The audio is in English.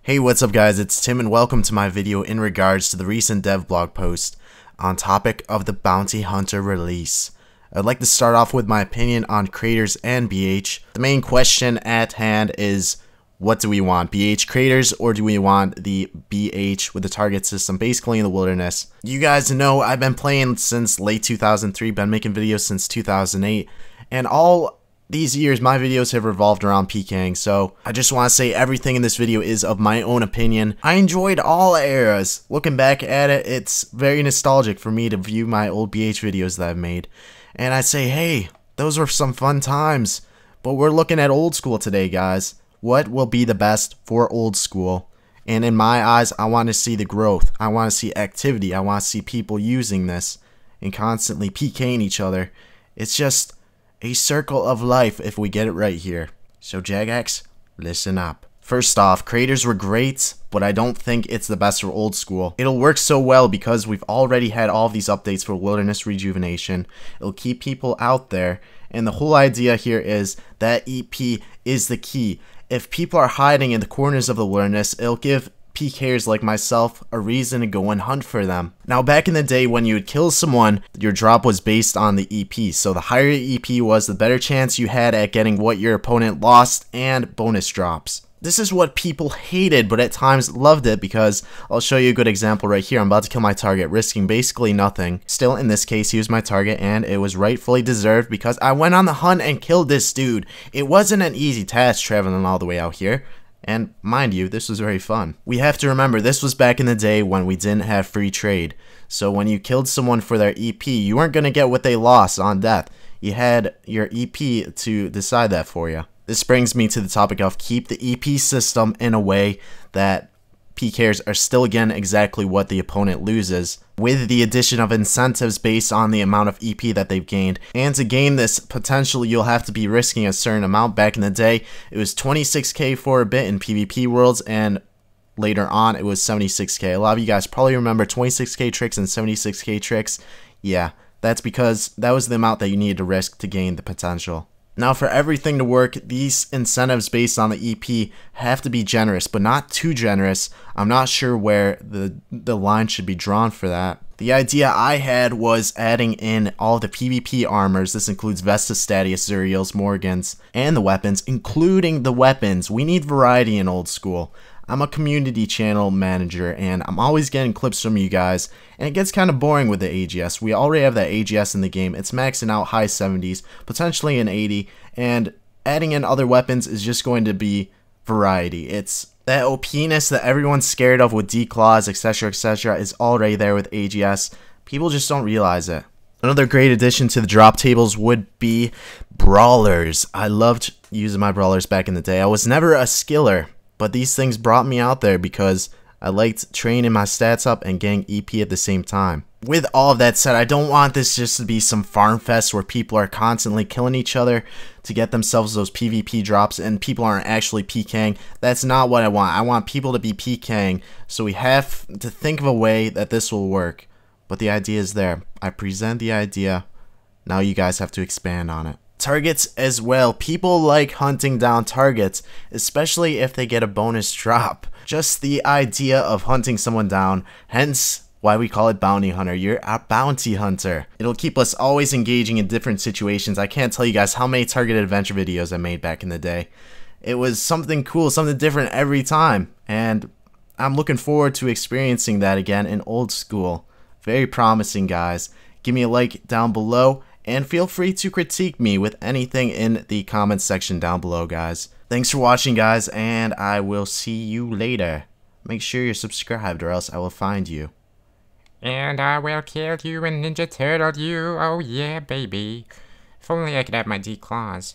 Hey, what's up guys, it's Tim and welcome to my video in regards to the recent dev blog post on topic of the Bounty Hunter release. I'd like to start off with my opinion on creators and BH. The main question at hand is, what do we want, BH creators or do we want the BH with the target system basically in the wilderness? You guys know I've been playing since late 2003, been making videos since 2008, and all these years my videos have revolved around Pking, so I just want to say everything in this video is of my own opinion. I enjoyed all eras. Looking back at it, it's very nostalgic for me to view my old BH videos that I've made. And I say, hey, those were some fun times. But we're looking at old school today, guys. What will be the best for old school? And in my eyes, I want to see the growth. I want to see activity. I want to see people using this and constantly PKing each other. It's just a circle of life if we get it right here. So Jagex, listen up. First off, creators were great, but I don't think it's the best for old school. It'll work so well because we've already had all of these updates for wilderness rejuvenation. It'll keep people out there, and the whole idea here is that EP is the key. If people are hiding in the corners of the wilderness, it'll give PKers like myself a reason to go and hunt for them. Now back in the day when you would kill someone, your drop was based on the EP, so the higher your EP was, the better chance you had at getting what your opponent lost and bonus drops. This is what people hated, but at times loved it because I'll show you a good example right here. I'm about to kill my target, risking basically nothing. Still, in this case, he was my target, and it was rightfully deserved because I went on the hunt and killed this dude. It wasn't an easy task traveling all the way out here. And mind you, this was very fun. We have to remember, this was back in the day when we didn't have free trade. So when you killed someone for their EP, you weren't going to get what they lost on death. You had your EP to decide that for you. This brings me to the topic of keep the EP system in a way that PKers are still getting exactly what the opponent loses, with the addition of incentives based on the amount of EP that they've gained. And to gain this, potentially you'll have to be risking a certain amount. Back in the day, it was 26k for a bit in PvP worlds, and later on it was 76k. A lot of you guys probably remember 26k tricks and 76k tricks. Yeah, that's because that was the amount that you needed to risk to gain the potential. Now for everything to work, these incentives based on the EP have to be generous, but not too generous. I'm not sure where the line should be drawn for that. The idea I had was adding in all the PvP armors. This includes Vestas, Stadius, Zuriels, Morgans, and the weapons, including the weapons. We need variety in old school. I'm a community channel manager and I'm always getting clips from you guys, and it gets kind of boring with the AGS. We already have that AGS in the game. It's maxing out high 70s, potentially an 80, and adding in other weapons is just going to be variety. It's that OP-ness that everyone's scared of with D-Claws, etc., is already there with AGS. People just don't realize it. Another great addition to the drop tables would be brawlers. I loved using my brawlers back in the day. I was never a skiller, but these things brought me out there because I liked training my stats up and getting EP at the same time. With all of that said, I don't want this just to be some farm fest where people are constantly killing each other to get themselves those PvP drops and people aren't actually PKing. That's not what I want. I want people to be PKing, so we have to think of a way that this will work. But the idea is there. I present the idea. Now you guys have to expand on it. Targets as well. People like hunting down targets, especially if they get a bonus drop. Just the idea of hunting someone down, hence why we call it Bounty Hunter. You're a bounty hunter. It'll keep us always engaging in different situations. I can't tell you guys how many targeted adventure videos I made back in the day. It was something cool, something different every time, and I'm looking forward to experiencing that again in old school. Very promising, guys. Give me a like down below, and feel free to critique me with anything in the comments section down below, guys. Thanks for watching, guys, and I will see you later. Make sure you're subscribed or else I will find you. And I will kill you and Ninja Turtle you, oh yeah baby. If only I could have my D-Claws.